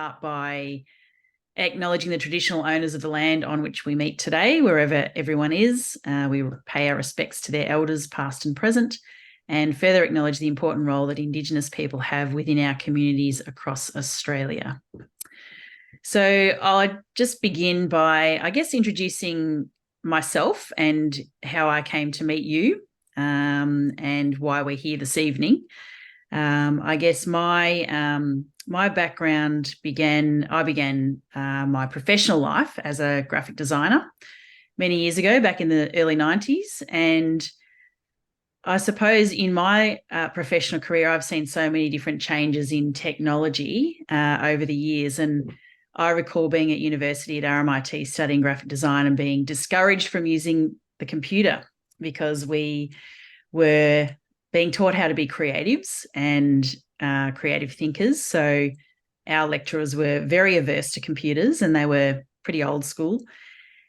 start by acknowledging the traditional owners of the land on which we meet today, wherever everyone is. We pay our respects to their elders, past and present, and further acknowledge the important role that Indigenous people have within our communities across Australia. So I'll just begin by, I guess, introducing myself and how I came to meet you, and why we're here this evening. I guess my background began my professional life as a graphic designer many years ago, back in the early 90s. And I suppose in my professional career, I've seen so many different changes in technology over the years. And I recall being at university at RMIT studying graphic design and being discouraged from using the computer because we were being taught how to be creatives and creative thinkers. So our lecturers were very averse to computers and they were pretty old school.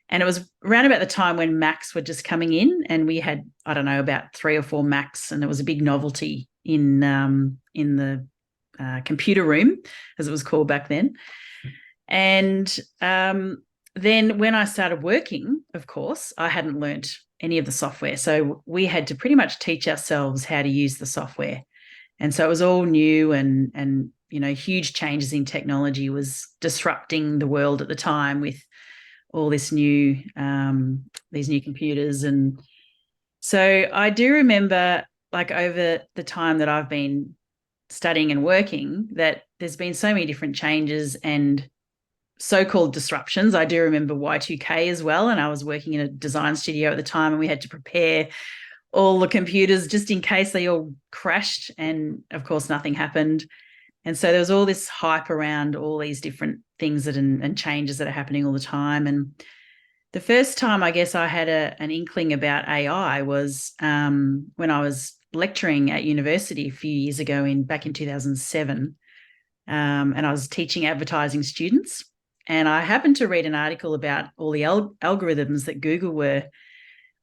And it was around about the time when Macs were just coming in, and we had, I don't know, about 3 or 4 Macs, and it was a big novelty in the computer room, as it was called back then. And then when I started working, of course, I hadn't learnt any of the software. So we had to pretty much teach ourselves how to use the software. And so it was all new, and huge changes in technology was disrupting the world at the time with all this these new computers. And so I do remember, like, over the time that I've been studying and working, that there's been so many different changes and so-called disruptions. I do remember Y2K as well, and I was working in a design studio at the time, and we had to prepare all the computers just in case they all crashed, and of course nothing happened. And so there was all this hype around all these different things and changes that are happening all the time. And the first time I guess I had an inkling about AI was when I was lecturing at university a few years ago, back in 2007, and I was teaching advertising students. And I happened to read an article about all the algorithms that Google were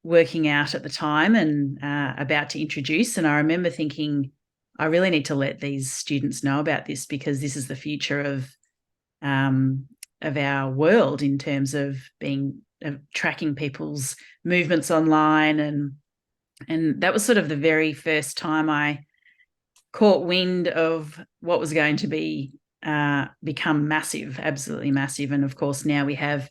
working out at the time and about to introduce. And I remember thinking, I really need to let these students know about this, because this is the future of our world in terms of tracking people's movements online. And that was sort of the very first time I caught wind of what was going to become massive, absolutely massive. And of course, now we have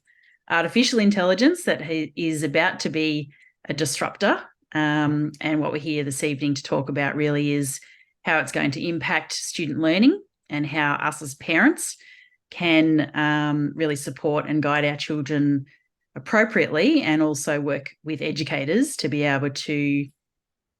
artificial intelligence that is about to be a disruptor. And what we're here this evening to talk about really is how it's going to impact student learning and how us as parents can really support and guide our children appropriately, and also work with educators to be able to,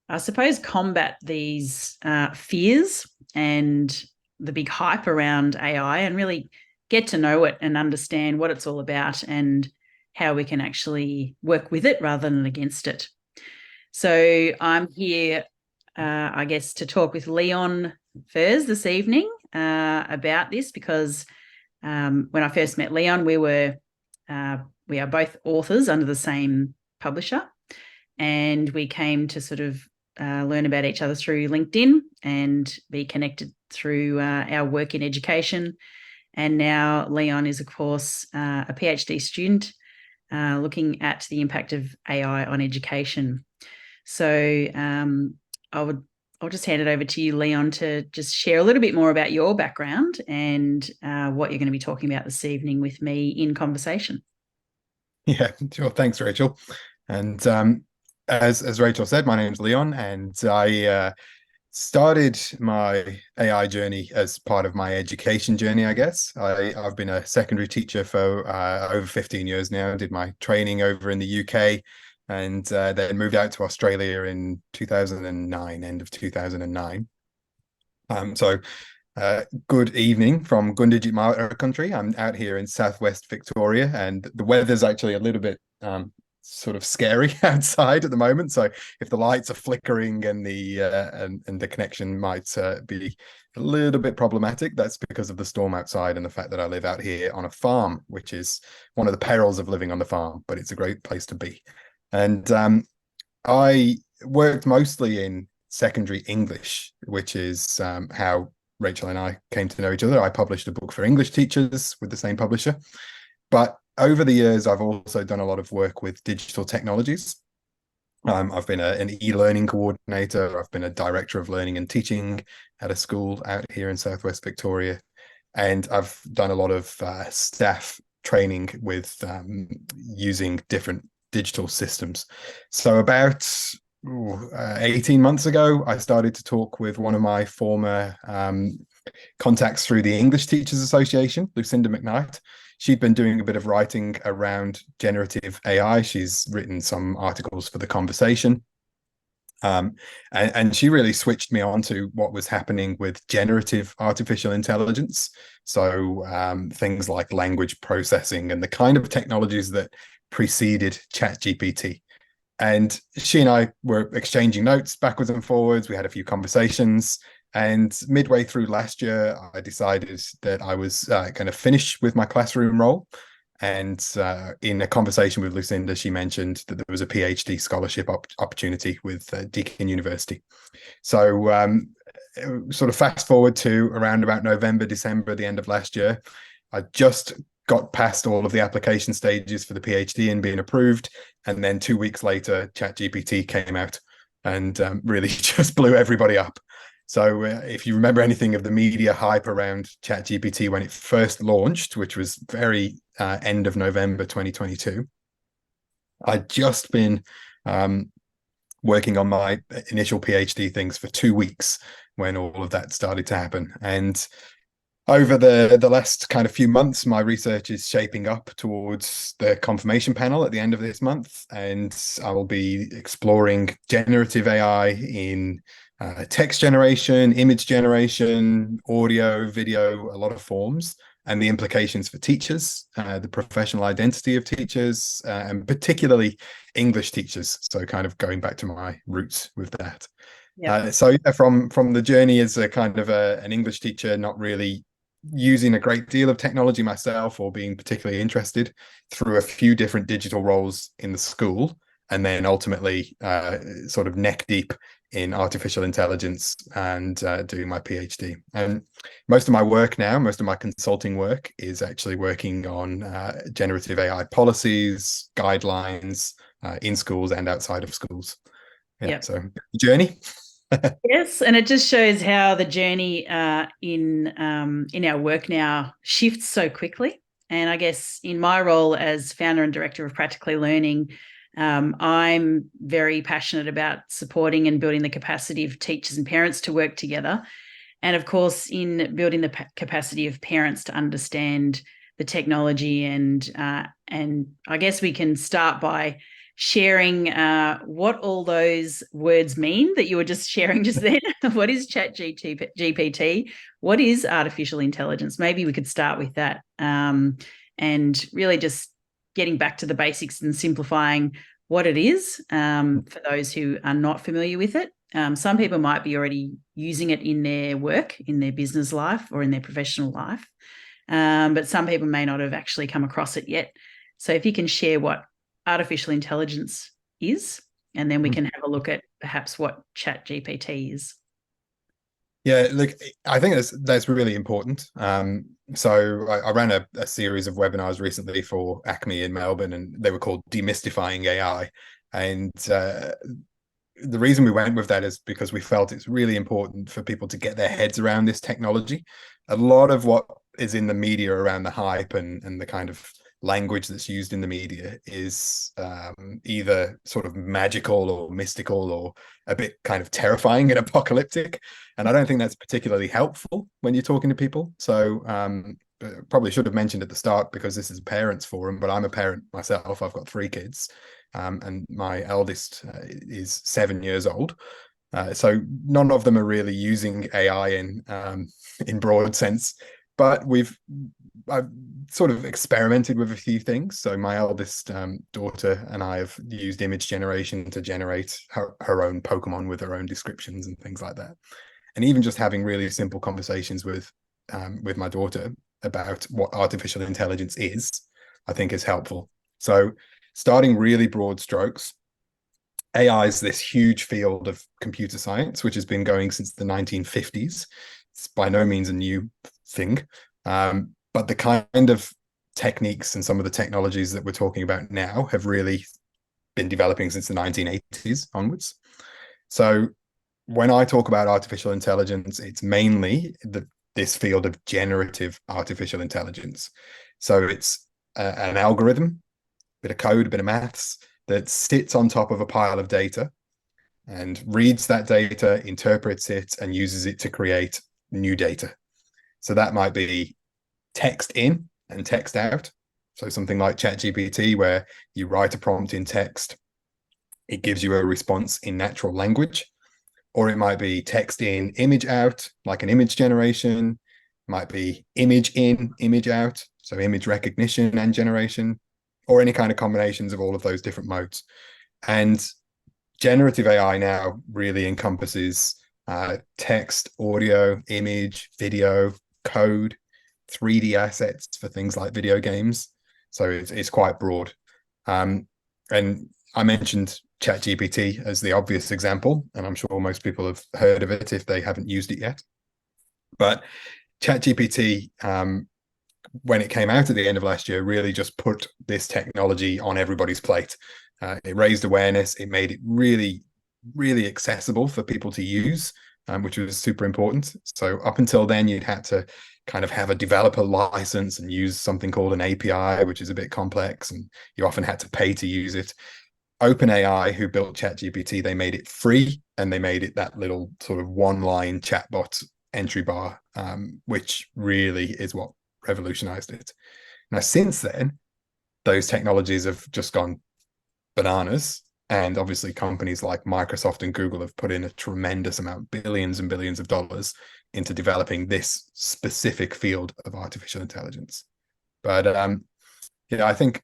I suppose, combat these fears and the big hype around AI, and really get to know it and understand what it's all about and how we can actually work with it rather than against it. So I'm here, I guess, to talk with Leon Furze this evening about this, because when I first met Leon, we are both authors under the same publisher, and we came to sort of learn about each other through LinkedIn and be connected through our work in education. And now Leon is, of course, a PhD student looking at the impact of AI on education. So I'll just hand it over to you, Leon, to just share a little bit more about your background and what you're going to be talking about this evening with me in conversation. Yeah, sure. Thanks, Rachel. And as Rachel said, my name's Leon, and I started my AI journey as part of my education journey, I guess. I've been a secondary teacher for over 15 years now. I did my training over in the UK, and then moved out to Australia in 2009, end of 2009. Good evening from Gunditjmara Mara country. I'm out here in southwest Victoria, and the weather's actually a little bit sort of scary outside at the moment. So if the lights are flickering and the connection might be a little bit problematic, that's because of the storm outside and the fact that I live out here on a farm, which is one of the perils of living on the farm, but it's a great place to be. And I worked mostly in secondary English, which is how Rachel and I came to know each other. I published a book for English teachers with the same publisher. But over the years, I've also done a lot of work with digital technologies. I've been an e-learning coordinator. I've been a director of learning and teaching at a school out here in Southwest Victoria. And I've done a lot of staff training with using different digital systems. So about 18 months ago, I started to talk with one of my former contacts through the English Teachers Association, Lucinda McKnight. She'd been doing a bit of writing around generative AI. She's written some articles for The Conversation. And she really switched me on to what was happening with generative artificial intelligence. So things like language processing and the kind of technologies that preceded ChatGPT. And she and I were exchanging notes backwards and forwards. We had a few conversations. And midway through last year, I decided that I was going to finish with my classroom role. And in a conversation with Lucinda, she mentioned that there was a PhD scholarship opportunity with Deakin University. So sort of fast forward to around about November, December, the end of last year, I just got past all of the application stages for the PhD and being approved. And then 2 weeks later, ChatGPT came out and really just blew everybody up. So if you remember anything of the media hype around ChatGPT when it first launched, which was very end of November 2022, I'd just been working on my initial PhD things for 2 weeks when all of that started to happen. And over the last kind of few months, my research is shaping up towards the confirmation panel at the end of this month, and I will be exploring generative AI in text generation, image generation, audio, video, a lot of forms, and the implications for teachers, the professional identity of teachers, and particularly English teachers. So kind of going back to my roots with that. Yep. So yeah, from the journey as a kind of an English teacher, not really using a great deal of technology myself or being particularly interested, through a few different digital roles in the school, and then ultimately sort of neck deep in artificial intelligence and doing my PhD. And most of my work now, most of my consulting work is actually working on generative AI policies, guidelines in schools and outside of schools. Yeah, yep. So journey. Yes, and it just shows how the journey in our work now shifts so quickly. And I guess in my role as founder and director of Practically Learning, I'm very passionate about supporting and building the capacity of teachers and parents to work together. And of course, in building the capacity of parents to understand the technology. And I guess we can start by sharing what all those words mean that you were just sharing just then. What is ChatGPT? What is artificial intelligence? Maybe we could start with that, and really just getting back to the basics and simplifying what it is for those who are not familiar with it. Some people might be already using it in their work, in their business life or in their professional life, but some people may not have actually come across it yet. So if you can share what artificial intelligence is, and then we can have a look at perhaps what ChatGPT is. Yeah, look, I think that's really important. So I ran a series of webinars recently for Acme in Melbourne, and they were called Demystifying AI. And the reason we went with that is because we felt it's really important for people to get their heads around this technology. A lot of what is in the media around the hype and the kind of language that's used in the media is either sort of magical or mystical or a bit kind of terrifying and apocalyptic. And I don't think that's particularly helpful when you're talking to people. So probably should have mentioned at the start, because this is a parents forum, but I'm a parent myself. I've got 3 kids, and my eldest is 7 years old. So none of them are really using AI in broad sense, but I've sort of experimented with a few things. So my eldest daughter and I have used image generation to generate her own Pokemon with her own descriptions and things like that. And even just having really simple conversations with my daughter about what artificial intelligence is, I think is helpful. So starting really broad strokes, AI is this huge field of computer science, which has been going since the 1950s. it's by no means a new thing. But the kind of techniques and some of the technologies that we're talking about now have really been developing since the 1980s onwards. So when I talk about artificial intelligence, it's mainly this field of generative artificial intelligence. So it's an algorithm, a bit of code, a bit of maths that sits on top of a pile of data and reads that data, interprets it, and uses it to create new data. So that might be text in and text out. So something like ChatGPT, where you write a prompt in text, it gives you a response in natural language. Or it might be text in, image out, like an image generation. It might be image in, image out, so image recognition and generation, or any kind of combinations of all of those different modes. And generative AI now really encompasses text, audio, image, video, code, 3D assets for things like video games. So it's quite broad. And I mentioned ChatGPT as the obvious example, and I'm sure most people have heard of it if they haven't used it yet. But ChatGPT, when it came out at the end of last year, really just put this technology on everybody's plate. It raised awareness. It made it really, really accessible for people to use, which was super important. So up until then, you'd had to kind of have a developer license and use something called an API, which is a bit complex, and you often had to pay to use it. OpenAI, who built ChatGPT, they made it free, and they made it that little sort of one-line chatbot entry bar, which really is what revolutionized it. Now, since then, those technologies have just gone bananas. And obviously, companies like Microsoft and Google have put in a tremendous amount, billions and billions of dollars into developing this specific field of artificial intelligence. But I think,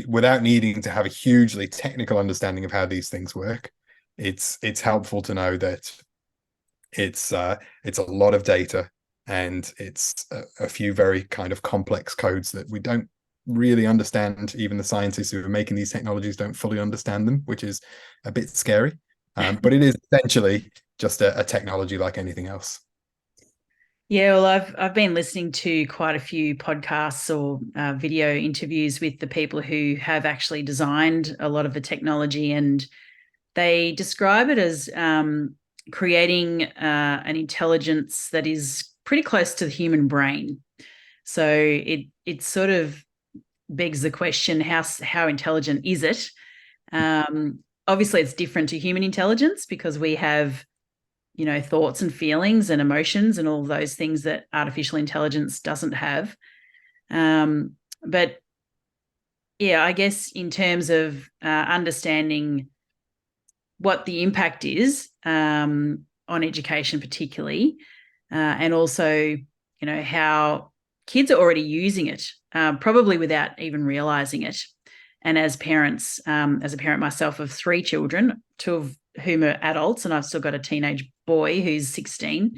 without needing to have a hugely technical understanding of how these things work, it's helpful to know that it's a lot of data, and it's a few very kind of complex codes that we don't really understand. Even the scientists who are making these technologies don't fully understand them, which is a bit scary. But it is essentially just a technology like anything else. Yeah, well, I've been listening to quite a few podcasts or video interviews with the people who have actually designed a lot of the technology, and they describe it as creating an intelligence that is pretty close to the human brain. So it sort of begs the question: how intelligent is it? Obviously, it's different to human intelligence because we have thoughts and feelings and emotions and all of those things that artificial intelligence doesn't have. But yeah, I guess in terms of understanding what the impact is on education particularly, and also, how kids are already using it, probably without even realizing it. And as parents, as a parent myself of 3 children, 2 of whom are adults, and I've still got a teenage boy who's 16.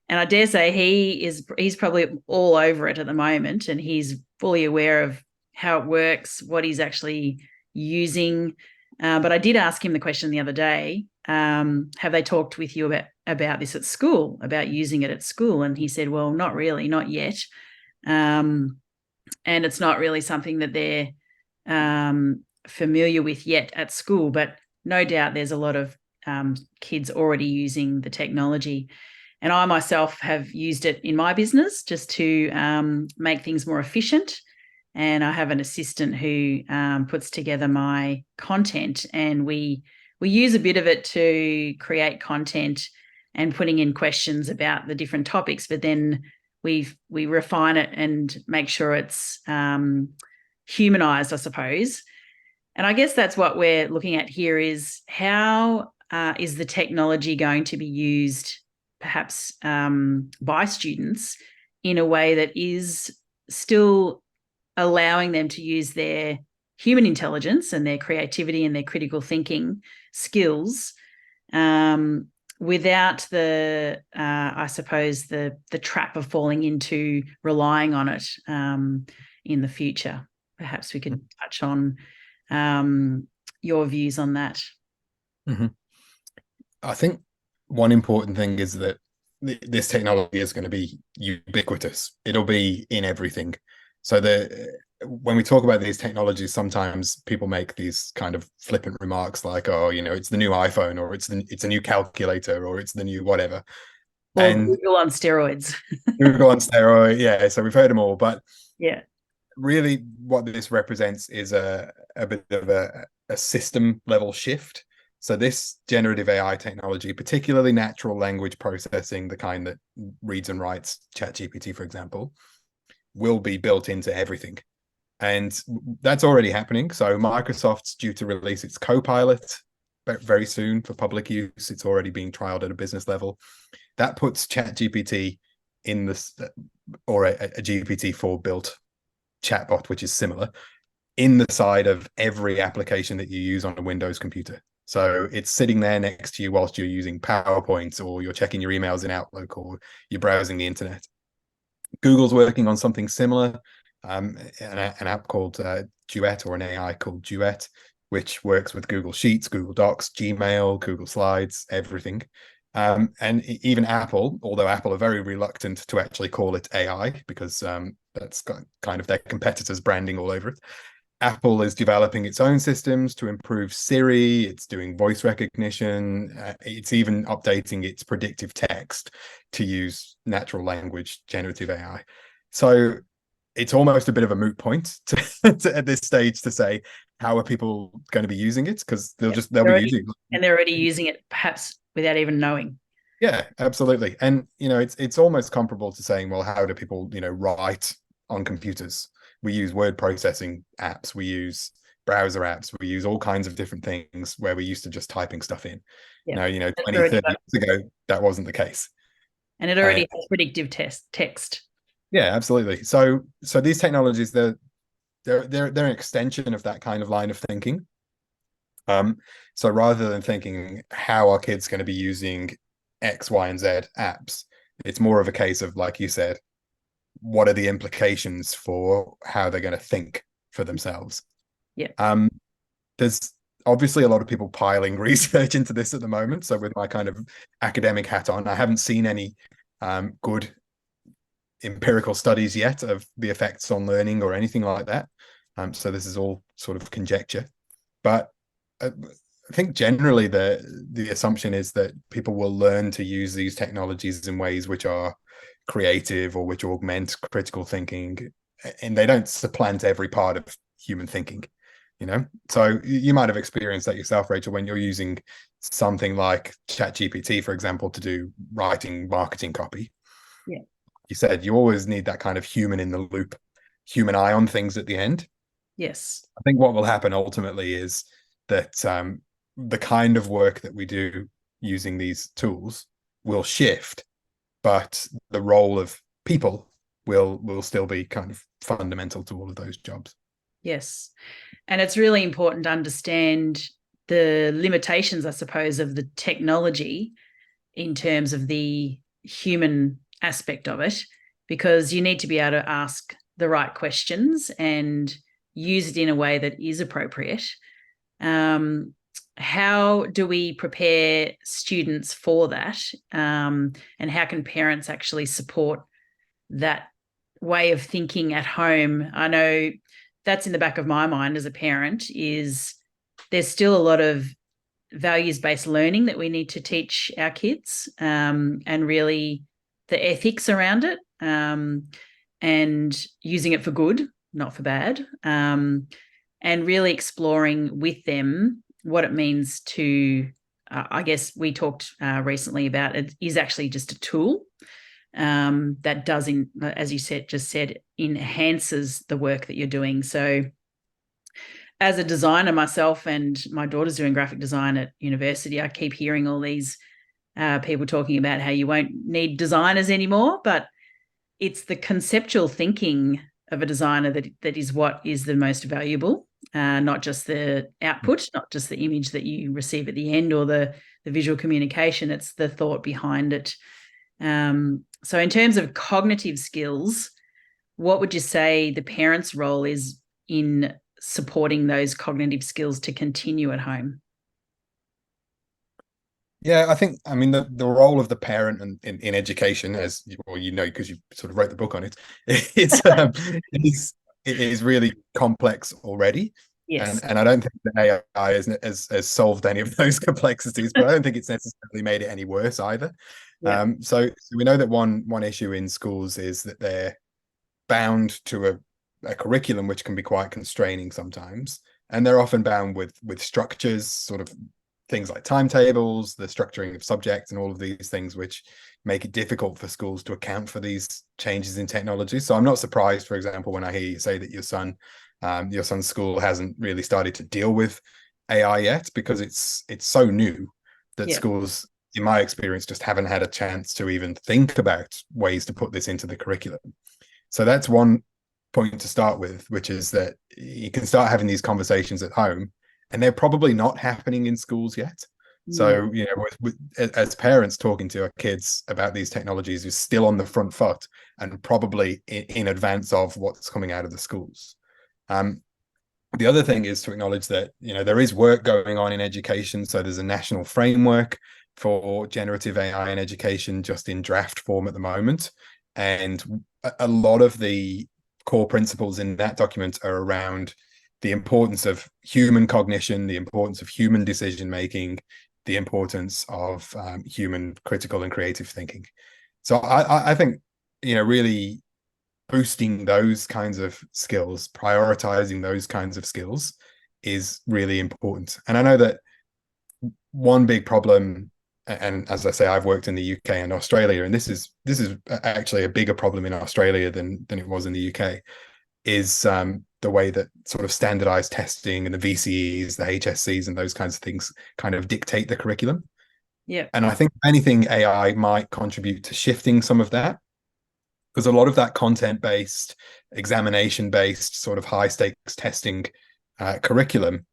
And I dare say he's probably all over it at the moment, and he's fully aware of how it works, what he's actually using. But I did ask him the question the other day, have they talked with you about this at school, about using it at school? And he said, well, not really, not yet. And it's not really something that they're familiar with yet at school, but no doubt there's a lot of kids already using the technology. And I myself have used it in my business just to make things more efficient. And I have an assistant who puts together my content, and we use a bit of it to create content and putting in questions about the different topics, but then we refine it and make sure it's humanized, I suppose. And I guess that's what we're looking at here, is how is the technology going to be used perhaps by students in a way that is still allowing them to use their human intelligence and their creativity and their critical thinking skills without I suppose, the trap of falling into relying on it in the future. Perhaps we could touch on your views on that. Mm-hmm. I think one important thing is that this technology is going to be ubiquitous. It'll be in everything. So when we talk about these technologies, sometimes people make these kind of flippant remarks like, "Oh, it's the new iPhone, or it's a new calculator, or it's the new whatever." Or And Google on steroids. Google on steroid, yeah. So we've heard them all, but Yeah. really, what this represents is a bit of a system level shift. So this generative AI technology, particularly natural language processing, the kind that reads and writes ChatGPT, for example, will be built into everything. And that's already happening. So Microsoft's due to release its Copilot very soon for public use. It's already being trialed at a business level. That puts ChatGPT in this, or a GPT-4 built chatbot, which is similar, in the side of every application that you use on a Windows computer. So it's sitting there next to you whilst you're using PowerPoint, or you're checking your emails in Outlook, or you're browsing the internet. Google's working on something similar, an app called Duet, or an AI called Duet, which works with Google Sheets, Google Docs, Gmail, Google Slides, everything. And even Apple, although Apple are very reluctant to actually call it AI, because that's kind of their competitors' branding all over it. Apple is developing its own systems to improve Siri. It's doing voice recognition. It's even updating its predictive text to use natural language generative AI. So it's almost a bit of a moot point at this stage to say, how are people going to be using it? Because they'll be using it. And they're already using it perhaps without even knowing. Yeah, absolutely. And it's almost comparable to saying, well, how do people write on computers? We use word processing apps, we use browser apps, we use all kinds of different things where we used to just typing stuff in. Yeah. Now, 20, 30 years ago, that wasn't the case. And it already has predictive text. Yeah, absolutely. So these technologies, they're an extension of that kind of line of thinking. So rather than thinking how are kids going to be using X, Y, and Z apps, it's more of a case of, like you said, what are the implications for how they're going to think for themselves? Yeah. There's obviously a lot of people piling research into this at the moment. So with my kind of academic hat on, I haven't seen any good empirical studies yet of the effects on learning or anything like that. So this is all sort of conjecture. But I think generally the assumption is that people will learn to use these technologies in ways which are creative or which augment critical thinking, and they don't supplant every part of human thinking. So you might have experienced that yourself, Rachel, when you're using something like ChatGPT, for example, to do writing marketing copy. Yeah. You said you always need that kind of human in the loop, human eye on things at the end. Yes. I think what will happen ultimately is that the kind of work that we do using these tools will shift, but the role of people will still be kind of fundamental to all of those jobs. Yes. And it's really important to understand the limitations, I suppose, of the technology in terms of the human aspect of it, because you need to be able to ask the right questions and use it in a way that is appropriate. How do we prepare students for that? And how can parents actually support that way of thinking at home? I know that's in the back of my mind as a parent, is there's still a lot of values-based learning that we need to teach our kids, and really the ethics around it, and using it for good, not for bad, and really exploring with them what it means to, I guess we talked recently about it is actually just a tool that does, as you said, enhances the work that you're doing. So as a designer myself, and my daughter's doing graphic design at university, I keep hearing all these people talking about how you won't need designers anymore, but it's the conceptual thinking of a designer that is what is the most valuable, not just the output, not just the image that you receive at the end or the visual communication. It's the thought behind it. So in terms of cognitive skills, what would you say the parent's role is in supporting those cognitive skills to continue at home? Yeah, I think, I mean, the role of the parent in education, as well, you know, because you sort of wrote the book on it, it's it is really complex already. Yes. And I don't think that AI has solved any of those complexities, but I don't think it's necessarily made it any worse either. Yeah. So we know that one issue in schools is that they're bound to a curriculum which can be quite constraining sometimes, and they're often bound with structures, sort of things like timetables, the structuring of subjects, and all of these things which make it difficult for schools to account for these changes in technology. So I'm not surprised, for example, when I hear you say that your son's school hasn't really started to deal with AI yet, because it's so new that Yeah. schools, in my experience, just haven't had a chance to even think about ways to put this into the curriculum. So that's one point to start with, which is that you can start having these conversations at home, and they're probably not happening in schools yet. Mm. So, you know, as parents, talking to our kids about these technologies is still on the front foot, and probably in advance of what's coming out of the schools. Um, the other thing is to acknowledge that, you know, there is work going on in education. So there's a national framework for generative AI in education, just in draft form at the moment. And a lot of the core principles in that document are around the importance of human cognition, the importance of human decision making, the importance of human critical and creative thinking. So I think, you know, really boosting those kinds of skills, prioritizing those kinds of skills is really important. And I know that one big problem, and as I say, I've worked in the UK and Australia, and this is actually a bigger problem in Australia than it was in the UK, is the way that sort of standardized testing and the VCEs, the HSCs, and those kinds of things kind of dictate the curriculum. Yeah. And I think anything AI might contribute to shifting some of that, because a lot of that content based, examination based, sort of high stakes testing curriculum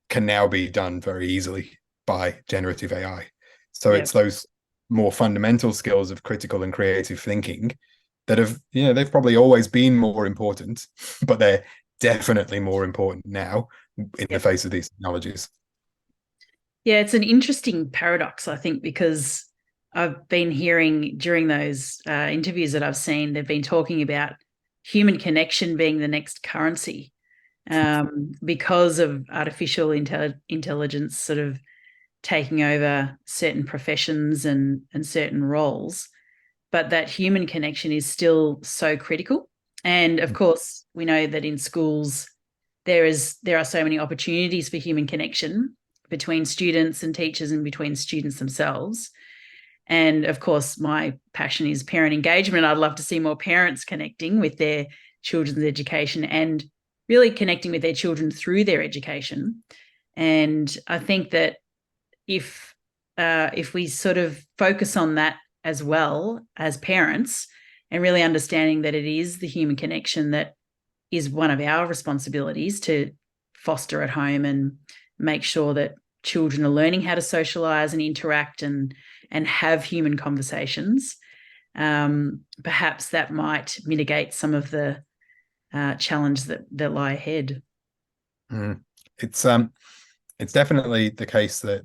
can now be done very easily by generative AI. So Yeah. it's those more fundamental skills of critical and creative thinking that have, you know, they've probably always been more important, but they're definitely more important now in the Yeah. face of these technologies. Yeah, it's an interesting paradox, I think, because I've been hearing during those interviews that I've seen, they've been talking about human connection being the next currency, because of artificial intelligence sort of taking over certain professions and certain roles, but that human connection is still so critical. And of course, we know that in schools there are so many opportunities for human connection between students and teachers and between students themselves. And of course, my passion is parent engagement. I'd love to see more parents connecting with their children's education and really connecting with their children through their education. And I think that if we sort of focus on that as well as parents, and really understanding that it is the human connection that is one of our responsibilities to foster at home and make sure that children are learning how to socialize and interact and have human conversations. Perhaps that might mitigate some of the challenges that lie ahead. Mm. It's it's definitely the case that,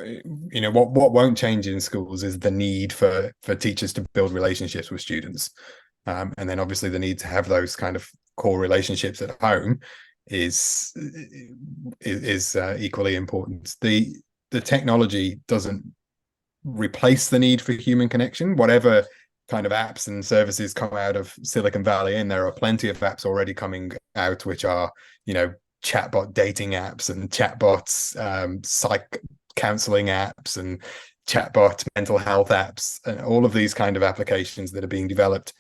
you know, what won't change in schools is the need for teachers to build relationships with students, and then obviously the need to have those kind of core relationships at home is equally important. The technology doesn't replace the need for human connection. Whatever kind of apps and services come out of Silicon Valley, and there are plenty of apps already coming out which are, you know, chatbot dating apps and chatbots, psych counseling apps and chatbot mental health apps, and all of these kind of applications that are being developed.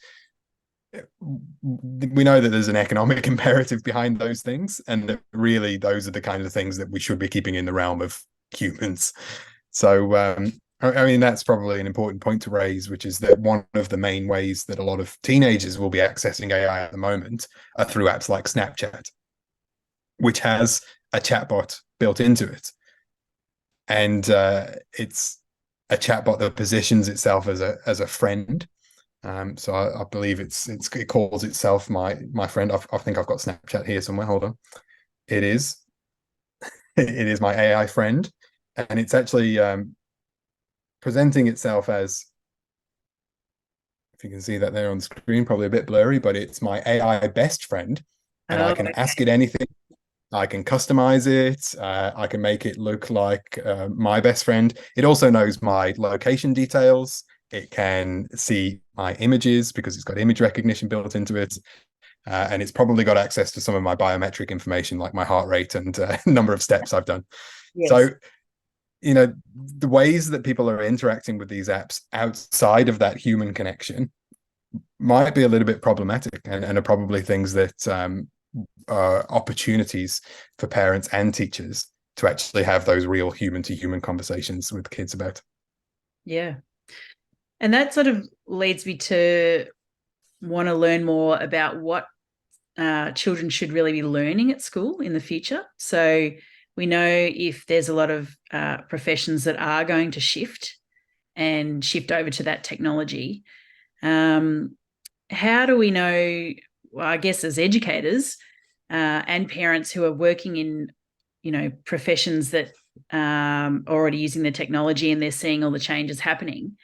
We know that there's an economic imperative behind those things, and that really those are the kind of things that we should be keeping in the realm of humans. So I mean, that's probably an important point to raise, which is that one of the main ways that a lot of teenagers will be accessing AI at the moment are through apps like Snapchat, which has a chatbot built into it. And it's a chatbot that positions itself as a friend. So I believe it calls itself my friend. I think I've got Snapchat here somewhere. Hold on. It is it is my AI friend, and it's actually presenting itself as, if you can see that there on the screen, probably a bit blurry, but it's my AI best friend, and I Oh, can ask it anything. I can customize it. I can make it look like my best friend. It also knows my location details. It can see my images because it's got image recognition built into it. And it's probably got access to some of my biometric information, like my heart rate and number of steps I've done. So, yes. the ways that people are interacting with these apps outside of that human connection might be a little bit problematic, and are probably things that opportunities for parents and teachers to actually have those real human to human conversations with kids about. Yeah. And that sort of leads me to want to learn more about what children should really be learning at school in the future. So we know if there's a lot of professions that are going to shift and shift over to that technology. How do we know, well, I guess as educators and parents who are working in, professions that already using the technology and they're seeing all the changes happening,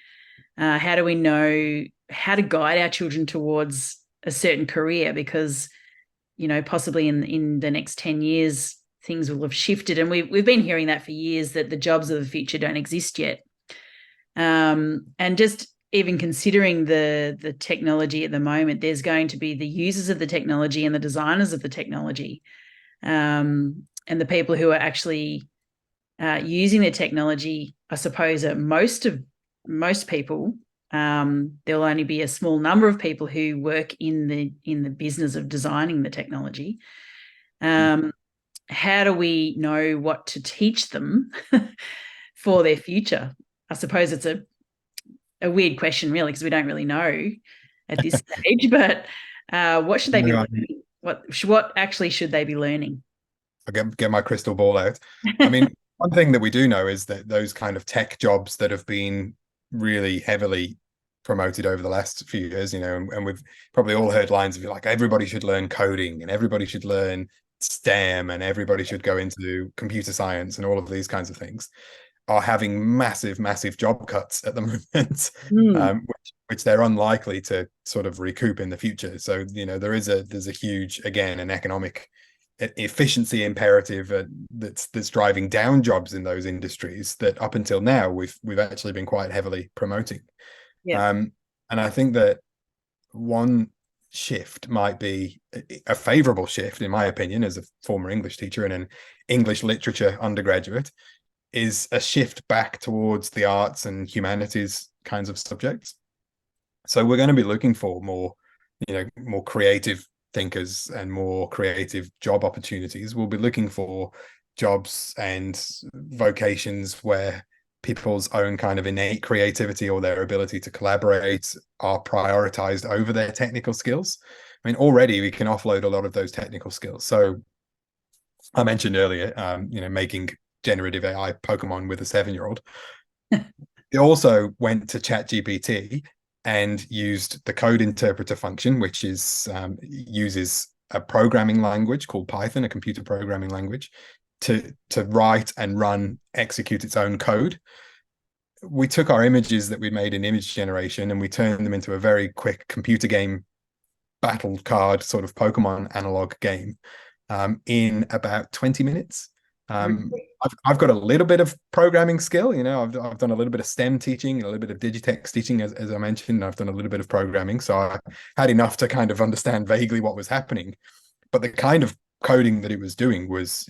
how do we know how to guide our children towards a certain career? Because, possibly in the next 10 years, things will have shifted. And we've been hearing that for years, that the jobs of the future don't exist yet. And just even considering the technology at the moment, there's going to be the users of the technology and the designers of the technology, and the people who are actually using the technology. I suppose most people, there'll only be a small number of people who work in the business of designing the technology. How do we know what to teach them for their future? I suppose it's a weird question, really, because we don't really know at this stage. But what should they be learning? What actually should they be learning? I'll get my crystal ball out. I mean, one thing that we do know is that those kind of tech jobs that have been really heavily promoted over the last few years, and we've probably all heard lines of like everybody should learn coding and everybody should learn STEM and everybody should go into computer science and all of these kinds of things, are having massive, massive job cuts at the moment, Mm, which they're unlikely to sort of recoup in the future. So, there's a huge, again, an economic efficiency imperative that's driving down jobs in those industries that up until now we've actually been quite heavily promoting. yeah. And I think that one shift might be a favorable shift, in my opinion, as a former English teacher and an English literature undergraduate, is a shift back towards the arts and humanities kinds of subjects. So we're going to be looking for more creative thinkers and more creative job opportunities. We'll be looking for jobs and vocations where people's own kind of innate creativity or their ability to collaborate are prioritized over their technical skills. I mean, already we can offload a lot of those technical skills. So I mentioned earlier, making generative AI Pokemon with a 7-year-old. It also went to ChatGPT and used the code interpreter function, which uses a programming language called Python, a computer programming language, to write and execute its own code. We took our images that we made in image generation and we turned them into a very quick computer game battle card sort of Pokemon analog game in about 20 minutes. I've got a little bit of programming skill. I've done a little bit of STEM teaching, a little bit of Digitex teaching, as I mentioned. I've done a little bit of programming, so I had enough to kind of understand vaguely what was happening. But the kind of coding that it was doing was,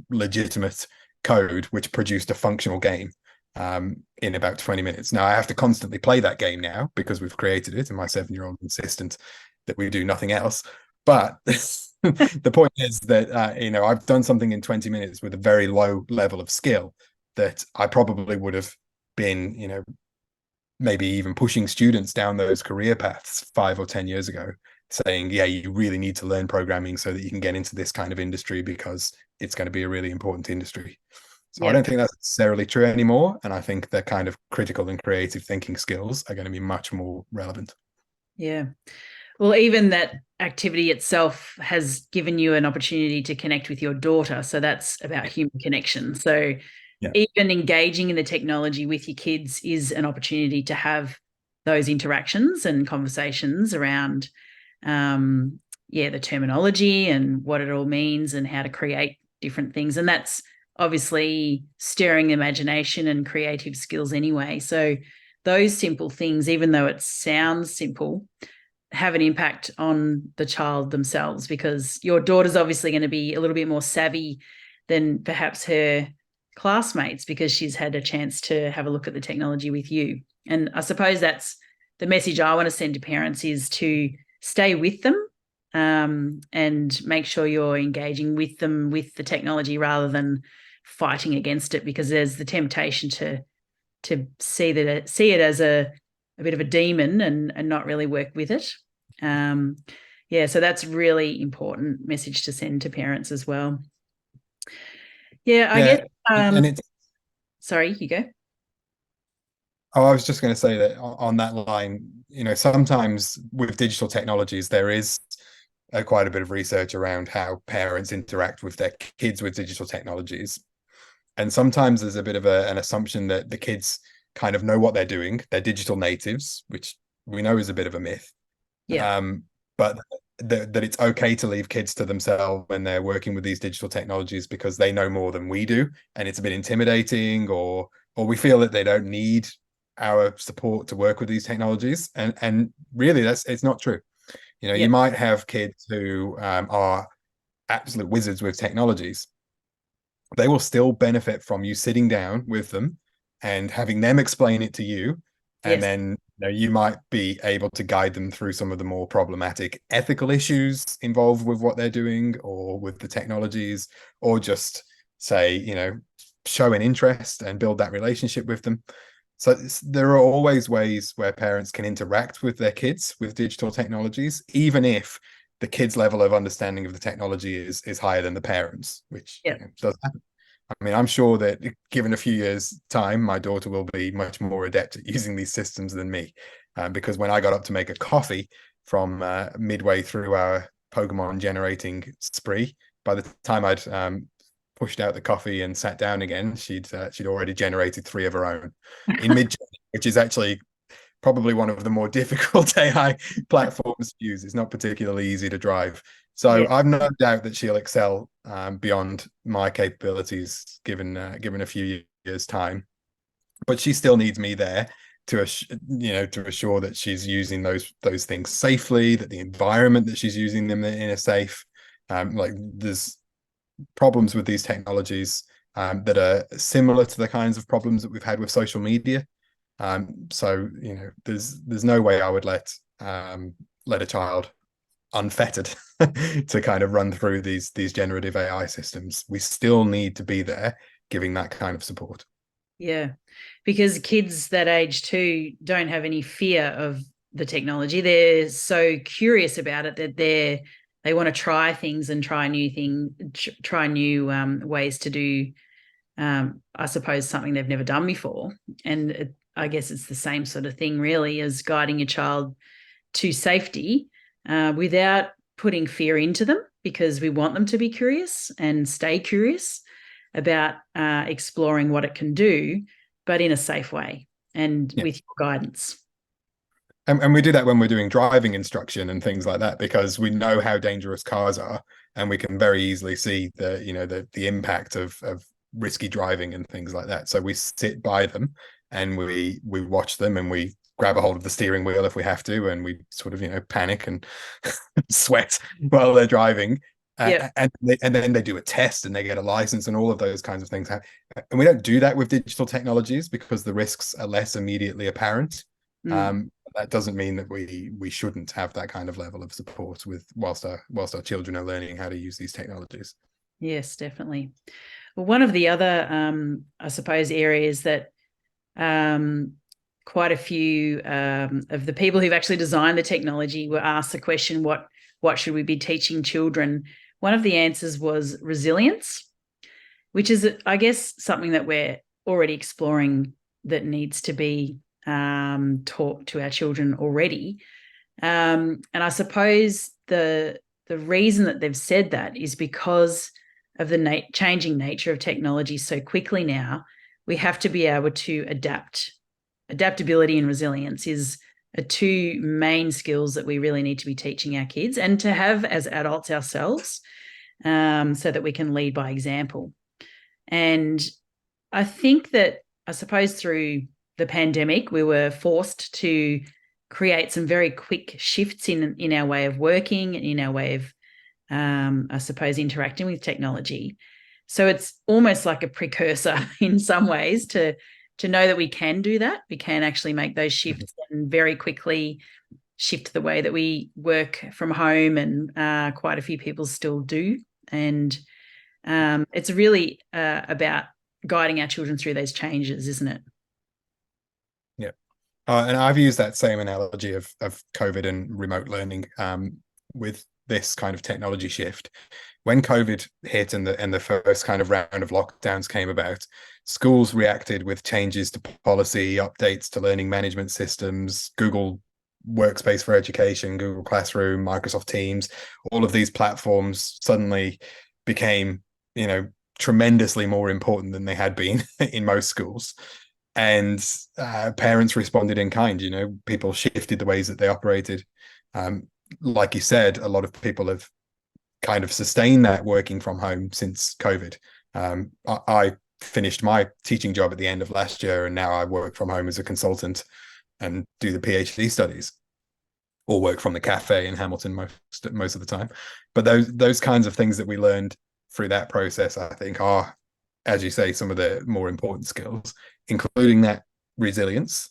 legitimate code, which produced a functional game in about 20 minutes. Now I have to constantly play that game now because we've created it, and my 7-year-old insistent that we do nothing else. But the point is that I've done something in 20 minutes with a very low level of skill that I probably would have been, maybe even pushing students down those career paths 5 or 10 years ago, saying, yeah, you really need to learn programming so that you can get into this kind of industry because it's going to be a really important industry. So I Yep. don't think that's necessarily true anymore. And I think the kind of critical and creative thinking skills are going to be much more relevant. Yeah. Well, even that activity itself has given you an opportunity to connect with your daughter. So that's about human connection. So Yeah. even engaging in the technology with your kids is an opportunity to have those interactions and conversations around the terminology and what it all means and how to create different things. And that's obviously stirring imagination and creative skills anyway. So those simple things, even though it sounds simple, have an impact on the child themselves, because your daughter's obviously going to be a little bit more savvy than perhaps her classmates because she's had a chance to have a look at the technology with you. And I suppose that's the message I want to send to parents, is to stay with them, and make sure you're engaging with them with the technology rather than fighting against it, because there's the temptation to see it as a bit of a demon and not really work with it. So that's really important message to send to parents as well. Yeah, I Yeah, guess. and it's Sorry, you go. Oh, I was just going to say that on that line, sometimes with digital technologies, there is quite a bit of research around how parents interact with their kids with digital technologies. And sometimes there's a bit of an assumption that the kids kind of know what they're doing. They're digital natives, which we know is a bit of a myth. Yeah, But that it's okay to leave kids to themselves when they're working with these digital technologies because they know more than we do, and it's a bit intimidating, or we feel that they don't need our support to work with these technologies. And really, it's not true. yeah, You might have kids who are absolute wizards with technologies. They will still benefit from you sitting down with them and having them explain it to you. And yes, then you might be able to guide them through some of the more problematic ethical issues involved with what they're doing or with the technologies, or just say, show an interest and build that relationship with them. So there are always ways where parents can interact with their kids with digital technologies, even if the kids' level of understanding of the technology is higher than the parents, which yeah, does happen. I mean, I'm sure that given a few years' time, my daughter will be much more adept at using these systems than me. Because when I got up to make a coffee from midway through our Pokemon generating spree, by the time I'd pushed out the coffee and sat down again, she'd already generated three of her own in mid, which is actually probably one of the more difficult AI platforms to use. It's not particularly easy to drive. yeah, So I've no doubt that she'll excel beyond my capabilities given a few years time. But she still needs me there to assure that she's using those things safely, that the environment that she's using them in a safe. Like there's problems with these technologies that are similar to the kinds of problems that we've had with social media. So there's no way I would let a child unfettered to kind of run through these generative AI systems. We still need to be there giving that kind of support. yeah. Because kids that age too don't have any fear of the technology. They're so curious about it that they want to try things and try new ways to do, I suppose, something they've never done before. And I guess it's the same sort of thing, really, as guiding a child to safety without putting fear into them, because we want them to be curious and stay curious about exploring what it can do, but in a safe way and Yeah. with your guidance. And we do that when we're doing driving instruction and things like that, because we know how dangerous cars are, and we can very easily see the impact of risky driving and things like that. So we sit by them and we watch them, and we grab a hold of the steering wheel if we have to, and we sort of panic and sweat while they're driving. Yep. And then they do a test and they get a license and all of those kinds of things. And we don't do that with digital technologies because the risks are less immediately apparent. Mm. That doesn't mean that we shouldn't have that kind of level of support with whilst our children are learning how to use these technologies. Yes, definitely. Well, one of the other, I suppose, areas that um, quite a few of the people who've actually designed the technology were asked the question, what should we be teaching children? One of the answers was resilience, which is, I guess, something that we're already exploring that needs to be taught to our children already. And I suppose the reason that they've said that is because of the changing nature of technology so quickly now, we have to be able to adapt. Adaptability and resilience are two main skills that we really need to be teaching our kids and to have as adults ourselves, so that we can lead by example. And I think that, I suppose, through the pandemic, we were forced to create some very quick shifts in our way of working and in our way of, I suppose, interacting with technology. So it's almost like a precursor in some ways to know that we can do that. We can actually make those shifts and very quickly shift the way that we work from home, and quite a few people still do. And it's really about guiding our children through those changes, isn't it? Yeah. And I've used that same analogy of COVID and remote learning with this kind of technology shift. When COVID hit and the first kind of round of lockdowns came about, schools reacted with changes to policy, updates to learning management systems, Google Workspace for Education, Google Classroom, Microsoft Teams. All of these platforms suddenly became, tremendously more important than they had been in most schools. And parents responded in kind. People shifted the ways that they operated. Like you said, a lot of people have kind of sustained that working from home since COVID. I finished my teaching job at the end of last year, and now I work from home as a consultant and do the PhD studies, or work from the cafe in Hamilton most of the time. But those kinds of things that we learned through that process, I think, are, as you say, some of the more important skills, including that resilience.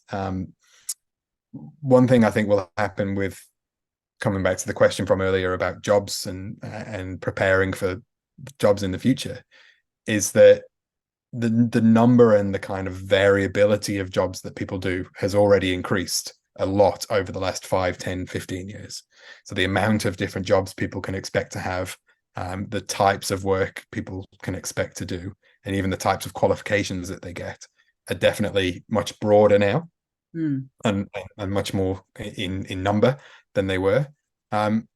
One thing I think will happen with, coming back to the question from earlier about jobs and preparing for jobs in the future, is that the number and the kind of variability of jobs that people do has already increased a lot over the last 5, 10, 15 years. So the amount of different jobs people can expect to have, the types of work people can expect to do, and even the types of qualifications that they get are definitely much broader now, and much more in number than they were. And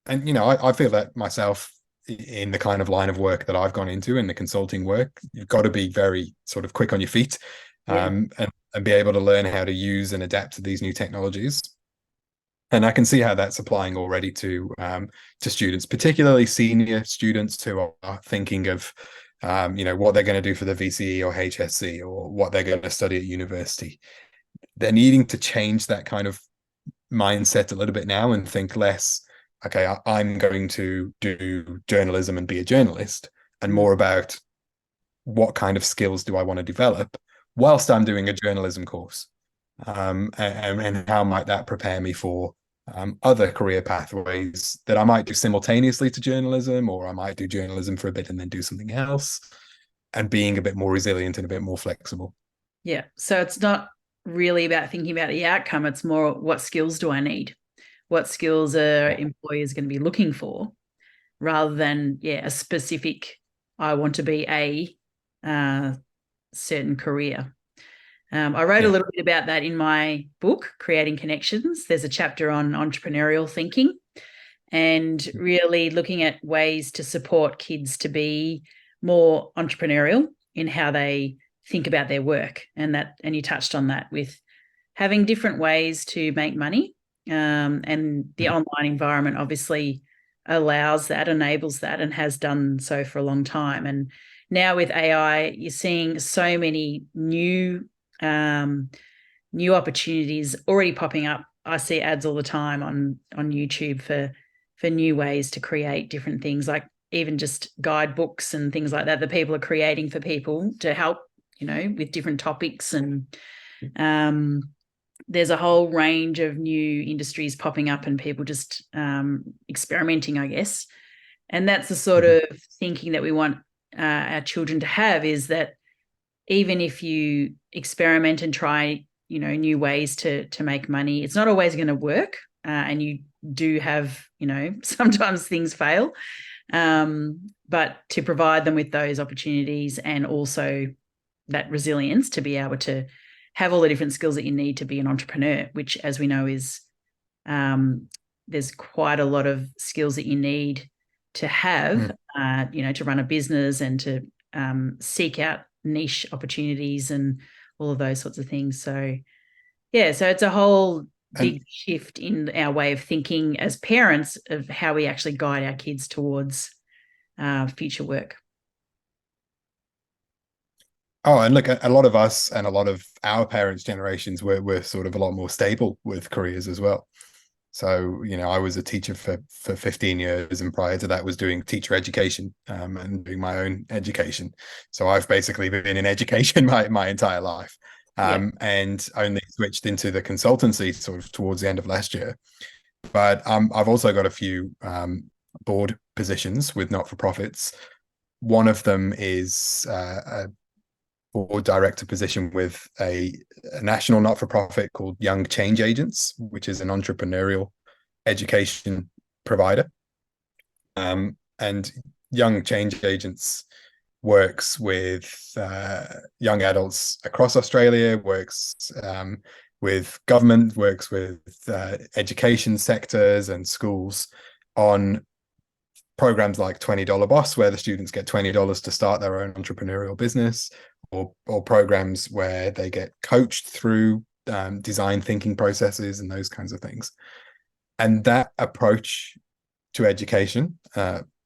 I feel that myself in the kind of line of work that I've gone into, in the consulting work. You've got to be very sort of quick on your feet, and be able to learn how to use and adapt to these new technologies. And I can see how that's applying already to students, particularly senior students who are thinking of what they're going to do for the VCE or HSC, or what they're going to study at university. They're needing to change that kind of mindset a little bit now and think less, okay, I'm going to do journalism and be a journalist, and more about what kind of skills do I want to develop whilst I'm doing a journalism course, and how might that prepare me for other career pathways that I might do simultaneously to journalism, or I might do journalism for a bit and then do something else, and being a bit more resilient and a bit more flexible. Yeah. So it's not really about thinking about the outcome. It's more, what skills do I need? What skills are employers going to be looking for, rather than, a specific, I want to be a certain career. I wrote a little bit about that in my book, Creating Connections. There's a chapter on entrepreneurial thinking and really looking at ways to support kids to be more entrepreneurial in how they think about their work. And you touched on that with having different ways to make money. And the online environment obviously allows that, enables that, and has done so for a long time. And now with AI, you're seeing so many new opportunities already popping up. I see ads all the time on YouTube for new ways to create different things, like even just guidebooks and things like that people are creating for people to help, with different topics. And there's a whole range of new industries popping up and people just experimenting, I guess. And that's the sort of thinking that we want our children to have, is that even if you experiment and try, new ways to make money, it's not always going to work. And you do have, sometimes things fail. But to provide them with those opportunities, and also that resilience to be able to have all the different skills that you need to be an entrepreneur, which, as we know, is there's quite a lot of skills that you need to have to run a business and to seek out niche opportunities and all of those sorts of things. So, yeah, so it's a whole And big shift in our way of thinking as parents of how we actually guide our kids towards future work. oh, and look, a lot of us and a lot of our parents' generations were sort of a lot more stable with careers as well. So, I was a teacher for 15 years, and prior to that was doing teacher education, and doing my own education. So I've basically been in education my entire life, Yeah. and only switched into the consultancy sort of towards the end of last year. But I've also got a few board positions with not-for-profits. One of them is a board director position with a national not-for-profit called Young Change Agents, which is an entrepreneurial education provider. And Young Change Agents works with young adults across Australia, works with government, works with education sectors and schools on programs like $20 Boss, where the students get $20 to start their own entrepreneurial business, or programs where they get coached through design thinking processes and those kinds of things. And that approach to education,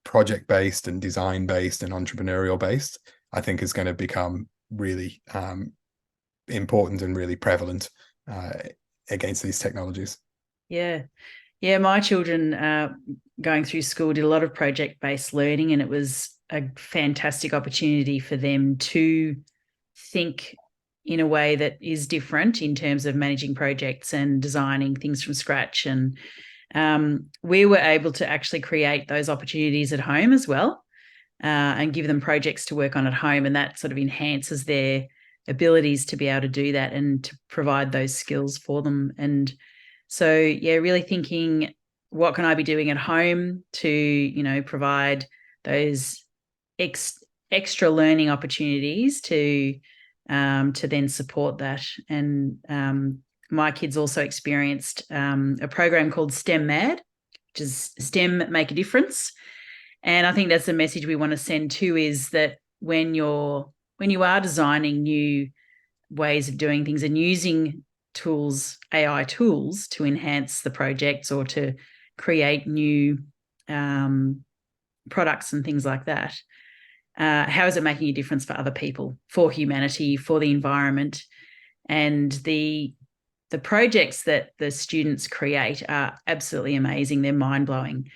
project based and design based and entrepreneurial based, I think is going to become really important and really prevalent against these technologies. Yeah. Yeah, my children going through school did a lot of project-based learning, and it was a fantastic opportunity for them to think in a way that is different in terms of managing projects and designing things from scratch. And we were able to actually create those opportunities at home as well, and give them projects to work on at home, and that sort of enhances their abilities to be able to do that and to provide those skills for them. And so, yeah, really thinking, what can I be doing at home to, provide those extra learning opportunities to then support that. And my kids also experienced a program called STEM Mad, which is STEM Make a Difference. And I think that's the message we want to send too, is that when you are designing new ways of doing things and using AI tools to enhance the projects or to create new products and things like that, how is it making a difference for other people, for humanity, for the environment? And the projects that the students create are absolutely amazing. They're mind-blowing.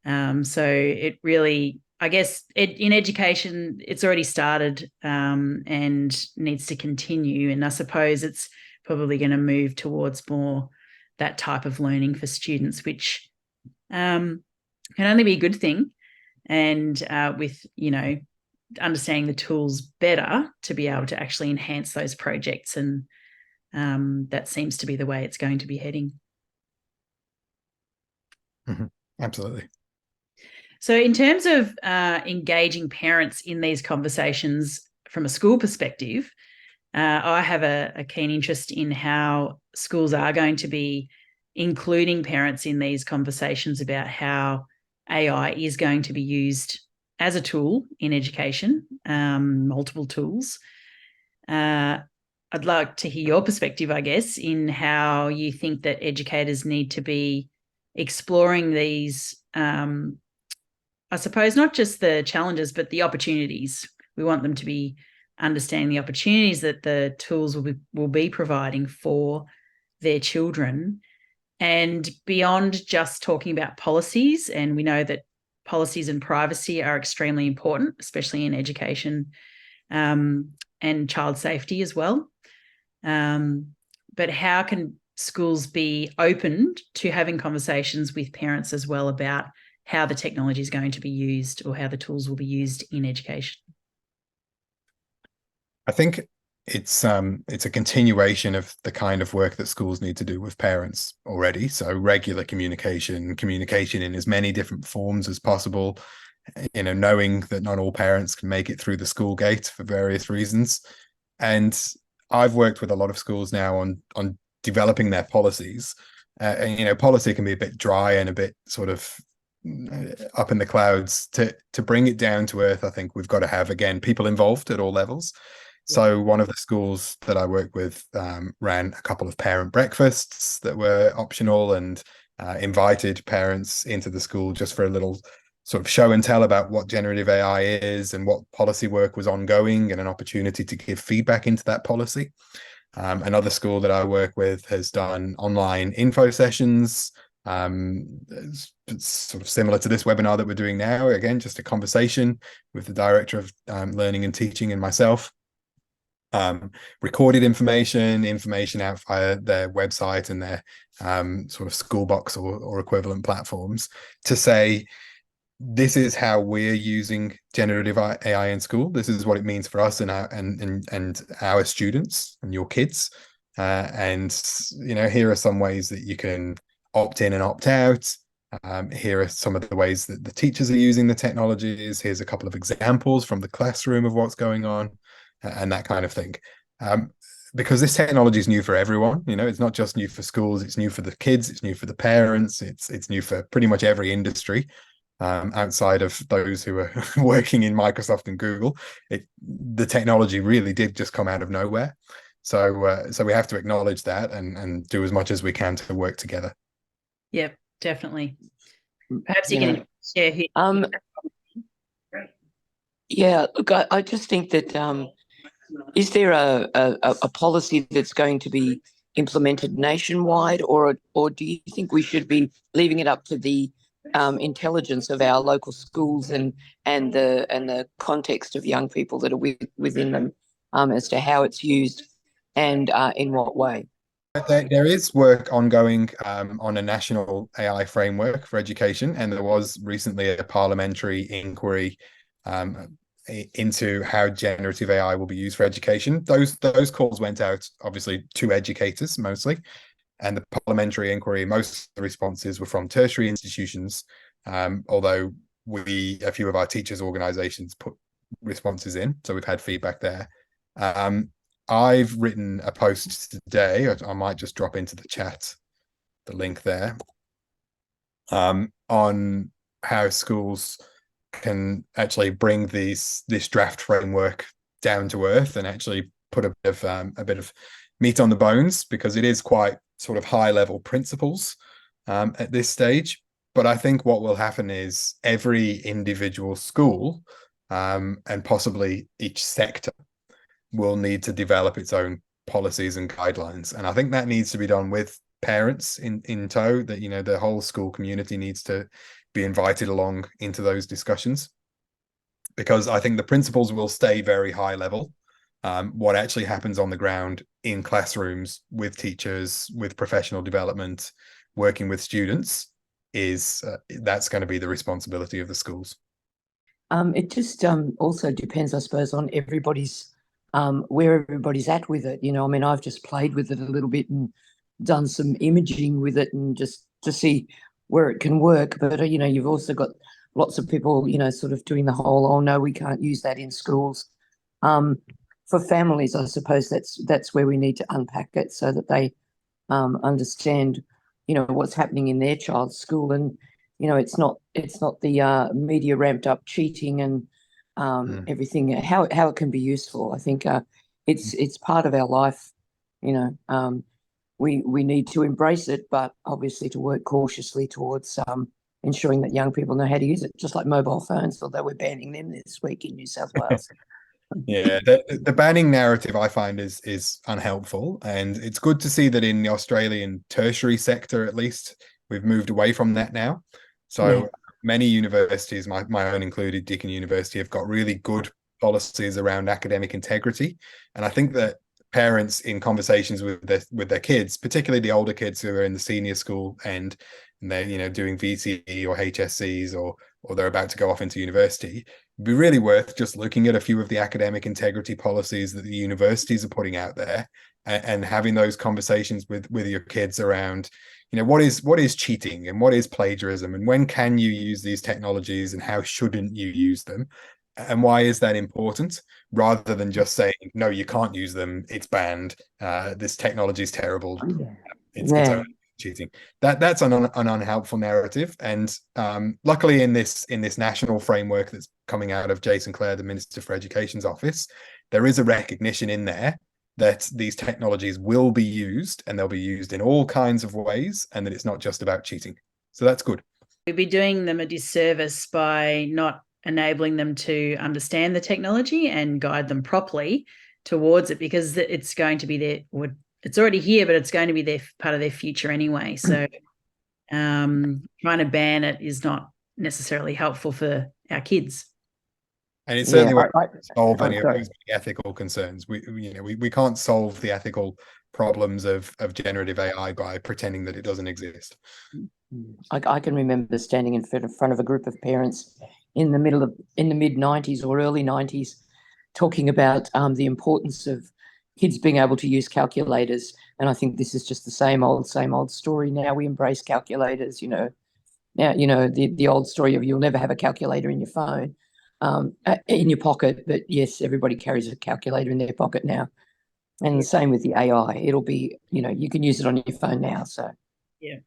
So it really, I guess, in education, it's already started and needs to continue. And I suppose it's probably going to move towards more that type of learning for students, which can only be a good thing. And with, understanding the tools better to be able to actually enhance those projects. And that seems to be the way it's going to be heading. Mm-hmm. Absolutely. So in terms of engaging parents in these conversations from a school perspective, I have a keen interest in how schools are going to be including parents in these conversations about how AI is going to be used as a tool in education, multiple tools. I'd like to hear your perspective, I guess, in how you think that educators need to be exploring these, I suppose, not just the challenges, but the opportunities. We want them to be understanding the opportunities that the tools will be providing for their children, and beyond just talking about policies. And we know that policies and privacy are extremely important, especially in education, and child safety as well. But how can schools be opened to having conversations with parents as well about how the technology is going to be used, or how the tools will be used in education? I think it's a continuation of the kind of work that schools need to do with parents already. So regular communication in as many different forms as possible, knowing that not all parents can make it through the school gate for various reasons. And I've worked with a lot of schools now on developing their policies. And policy can be a bit dry and a bit sort of up in the clouds. To bring it down to earth, I think we've got to have, again, people involved at all levels. So one of the schools that I work with ran a couple of parent breakfasts that were optional, and invited parents into the school just for a little sort of show and tell about what generative AI is and what policy work was ongoing, and an opportunity to give feedback into that policy. Another school that I work with has done online info sessions. It's sort of similar to this webinar that we're doing now. Again, just a conversation with the director of learning and teaching and myself. Recorded information out via their website and their sort of schoolbox or equivalent platforms, to say, this is how we're using generative AI in school. This is what it means for us and our students and your kids. And here are some ways that you can opt in and opt out. Here are some of the ways that the teachers are using the technologies. Here's a couple of examples from the classroom of what's going on, and that kind of thing. Because this technology is new for everyone. It's not just new for schools. It's new for the kids. It's new for the parents. It's new for pretty much every industry. Outside of those who are working in Microsoft and Google, the technology really did just come out of nowhere. So we have to acknowledge that and do as much as we can to work together. Yeah, definitely. Perhaps you can share here. Yeah, look, I just think that is there a policy that's going to be implemented nationwide, or do you think we should be leaving it up to the intelligence of our local schools and the context of young people that are within them, as to how it's used and in what way? There is work ongoing on a national AI framework for education, and there was recently a parliamentary inquiry into how generative AI will be used for education. Those calls went out, obviously, to educators mostly, and the parliamentary inquiry, most of the responses were from tertiary institutions, although a few of our teachers' organizations put responses in, so we've had feedback there. I've written a post today. I might just drop into the chat the link there, on how schools can actually bring this draft framework down to earth and actually put a bit of meat on the bones, because it is quite sort of high level principles at this stage. But I think what will happen is every individual school and possibly each sector will need to develop its own policies and guidelines. And I think that needs to be done with parents in tow, that, the whole school community needs to be invited along into those discussions, because I think the principles will stay very high level. What actually happens on the ground in classrooms with teachers, with professional development, working with students, that's going to be the responsibility of the schools. It just also depends, I suppose, on everybody's where everybody's at with it. I've just played with it a little bit and done some imaging with it, and just to see where it can work. But you've also got lots of people, sort of doing the whole, oh no, we can't use that in schools. For families, I suppose that's where we need to unpack it, so that they understand, what's happening in their child's school, and it's not the media ramped up cheating and everything. How it can be useful, I think it's part of our life. We need to embrace it, but obviously to work cautiously towards ensuring that young people know how to use it, just like mobile phones, although we're banning them this week in New South Wales. Yeah, the banning narrative, I find, is unhelpful, and it's good to see that in the Australian tertiary sector, at least, we've moved away from that now. So many universities, my own included, Deakin University, have got really good policies around academic integrity, and I think that parents, in conversations with their kids, particularly the older kids who are in the senior school and they're doing VCE or HSCs, or they're about to go off into university, it'd be really worth just looking at a few of the academic integrity policies that the universities are putting out there, and having those conversations with your kids around, what is cheating and what is plagiarism, and when can you use these technologies and how shouldn't you use them, and why is that important, rather than just saying, no, you can't use them, it's banned, this technology is terrible, it's cheating. That's an unhelpful narrative. And luckily in this national framework that's coming out of Jason Clare, the Minister for Education's office, there is a recognition in there that these technologies will be used, and they'll be used in all kinds of ways, and that it's not just about cheating. So that's good. We'd be doing them a disservice by not enabling them to understand the technology and guide them properly towards it, because it's going to be it's already here, but it's going to be part of their future anyway. So trying to ban it is not necessarily helpful for our kids. And it certainly won't solve any of those ethical concerns. We can't solve the ethical problems of generative AI by pretending that it doesn't exist. I can remember standing in front of a group of parents in the mid 90s or early 90s, talking about the importance of kids being able to use calculators. And I think this is just the same old story. Now we embrace calculators, Now, the old story of you'll never have a calculator in your phone, in your pocket. But yes, everybody carries a calculator in their pocket now. And the same with the AI. It'll be, you can use it on your phone now. So, yeah.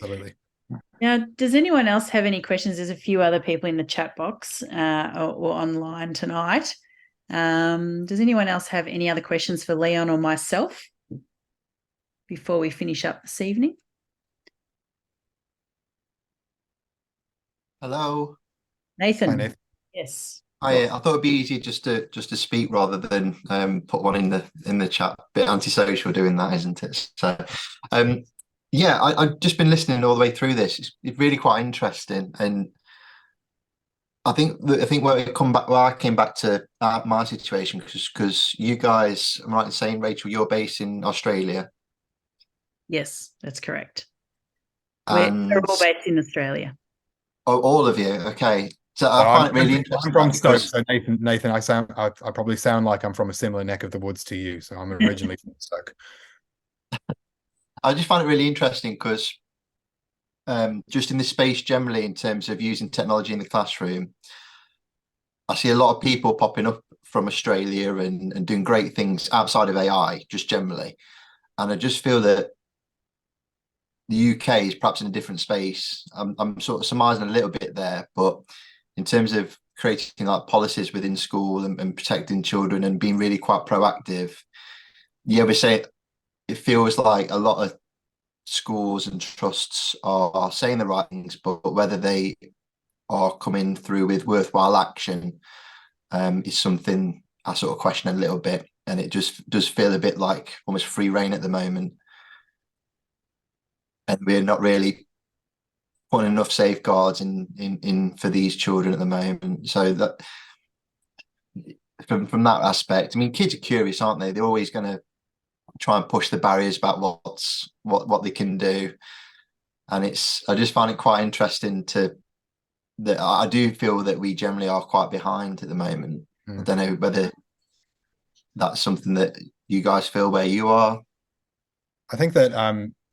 Absolutely. Now, does anyone else have any questions? There's a few other people in the chat box or online tonight. Does anyone else have any other questions for Leon or myself before we finish up this evening? Hello, Nathan. Hi, Nathan. Yes. I thought it'd be easier just to speak rather than put one in the chat. Bit antisocial doing that, isn't it? So, yeah, I've just been listening all the way through this. It's really quite interesting, and I think where I came back to my situation, because you guys, I'm right in saying, Rachel, you're based in Australia. Yes, that's correct. And we're all based in Australia. Oh, all of you, okay. So I find it really interesting. I'm from Stoke, so Nathan, I probably sound like I'm from a similar neck of the woods to you. So I'm originally from Stoke. I just find it really interesting because just in this space generally, in terms of using technology in the classroom, I see a lot of people popping up from Australia and doing great things outside of AI, just generally. And I just feel that the UK is perhaps in a different space. I'm sort of surmising a little bit there, but in terms of creating like policies within school and protecting children and being really quite proactive, you ever say it feels like a lot of schools and trusts are saying the right things, but whether they are coming through with worthwhile action is something I sort of question a little bit. And it just does feel a bit like almost free reign at the moment. And we're not really putting enough safeguards in for these children at the moment. So that from that aspect, I mean, kids are curious, aren't they? They're always going to try and push the barriers about what they can do. And I just find it quite interesting that I do feel that we generally are quite behind at the moment. I don't know whether that's something that you guys feel where you are. I think that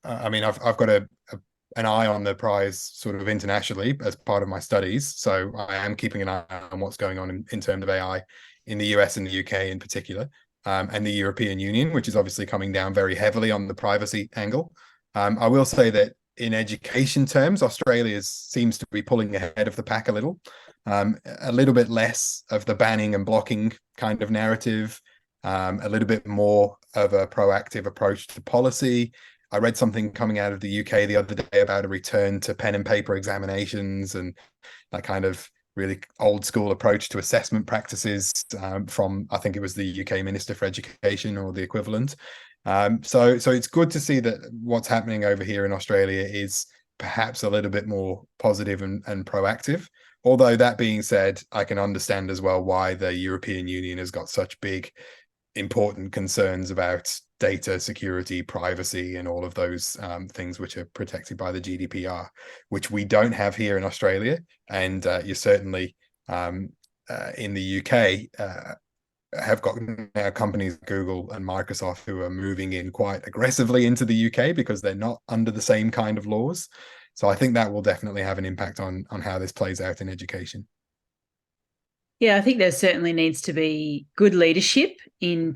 I mean I've got an eye on the prize sort of internationally as part of my studies, so I am keeping an eye on what's going on in terms of AI in the US and the UK in particular, and the European Union, which is obviously coming down very heavily on the privacy angle. I will say that in education terms, Australia seems to be pulling ahead of the pack a little bit less of the banning and blocking kind of narrative, a little bit more of a proactive approach to policy. I read something coming out of the UK the other day about a return to pen and paper examinations and that kind of really old school approach to assessment practices from, I think it was the UK Minister for Education or the equivalent. So it's good to see that what's happening over here in Australia is perhaps a little bit more positive and proactive. Although that being said, I can understand as well why the European Union has got such big, important concerns about data security, privacy, and all of those things which are protected by the GDPR, which we don't have here in Australia. And you certainly in the UK have got now companies Google and Microsoft who are moving in quite aggressively into the UK because they're not under the same kind of laws. So I think that will definitely have an impact on how this plays out in education. Yeah, I think there certainly needs to be good leadership in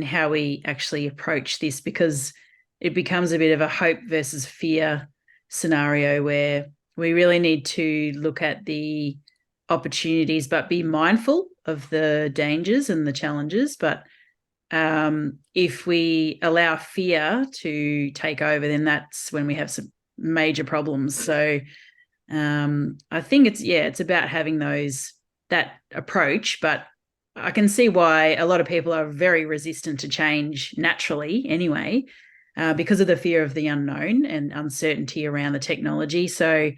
how we actually approach this, because it becomes a bit of a hope versus fear scenario where we really need to look at the opportunities but be mindful of the dangers and the challenges. But if we allow fear to take over, then that's when we have some major problems. So I think it's about having that approach, but I can see why a lot of people are very resistant to change naturally anyway, because of the fear of the unknown and uncertainty around the technology. So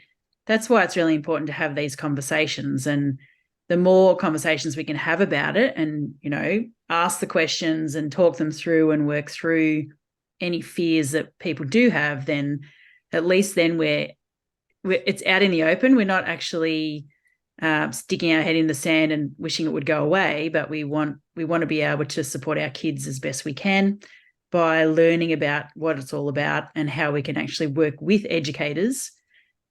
that's why it's really important to have these conversations. And the more conversations we can have about it and, ask the questions and talk them through and work through any fears that people do have, then at least then it's out in the open. We're not actually sticking our head in the sand and wishing it would go away, but we want to be able to support our kids as best we can by learning about what it's all about and how we can actually work with educators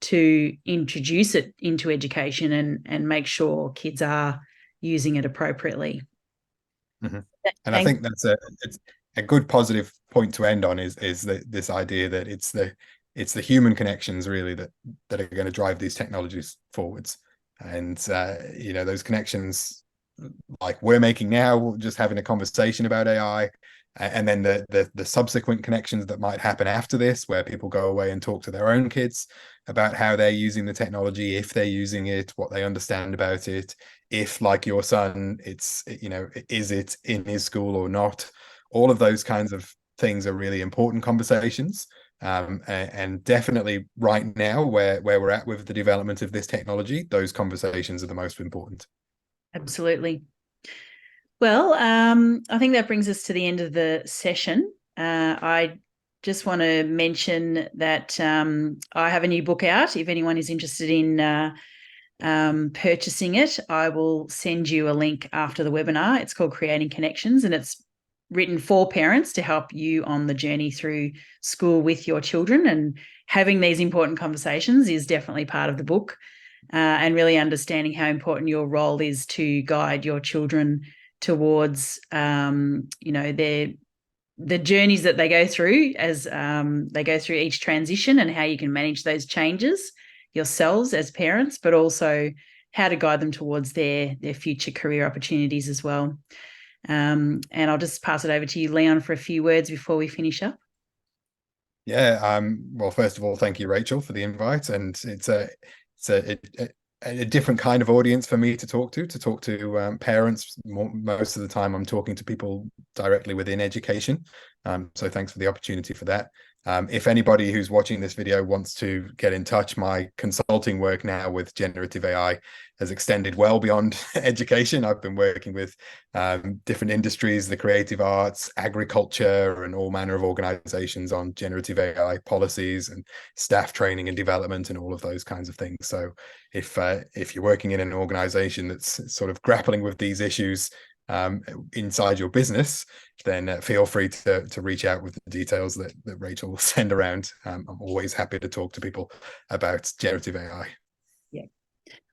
to introduce it into education and make sure kids are using it appropriately. Mm-hmm. And I think it's a good positive point to end on is this idea that it's the human connections really that are going to drive these technologies forwards. And those connections like we're making now, just having a conversation about AI, and then the subsequent connections that might happen after this, where people go away and talk to their own kids about how they're using the technology, if they're using it, what they understand about it, if, like your son, it's is it in his school or not. All of those kinds of things are really important conversations. And definitely right now where we're at with the development of this technology, those conversations are the most important. Absolutely. Well, I think that brings us to the end of the session. I just want to mention that I have a new book out. If anyone is interested in purchasing it, I will send you a link after the webinar. It's called Creating Connections, and it's written for parents to help you on the journey through school with your children. And having these important conversations is definitely part of the book, and really understanding how important your role is to guide your children towards the journeys that they go through as they go through each transition, and how you can manage those changes yourselves as parents, but also how to guide them towards their future career opportunities as well. And I'll just pass it over to you, Leon, for a few words before we finish up. Yeah. Well, first of all, thank you, Rachel, for the invite. And it's a different kind of audience for me to talk to parents. Most of the time I'm talking to people directly within education. So thanks for the opportunity for that. If anybody who's watching this video wants to get in touch, my consulting work now with generative AI has extended well beyond education. I've been working with different industries, the creative arts, agriculture, and all manner of organizations on generative AI policies and staff training and development and all of those kinds of things. So if you're working in an organization that's sort of grappling with these issues inside your business, then feel free to reach out with the details that Rachel will send around. I'm always happy to talk to people about generative AI. Yeah.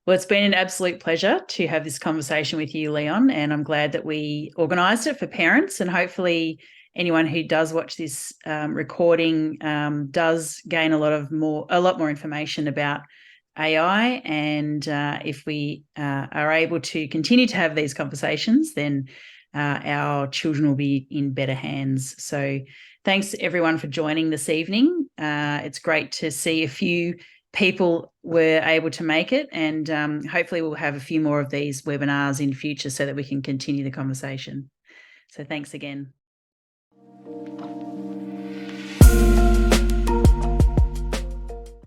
Well, it's been an absolute pleasure to have this conversation with you, Leon, and I'm glad that we organised it for parents, and hopefully anyone who does watch this recording does gain a lot more information about AI. And if we are able to continue to have these conversations, then our children will be in better hands. So thanks everyone for joining this evening. It's great to see a few people were able to make it, and hopefully we'll have a few more of these webinars in future so that we can continue the conversation. So thanks again.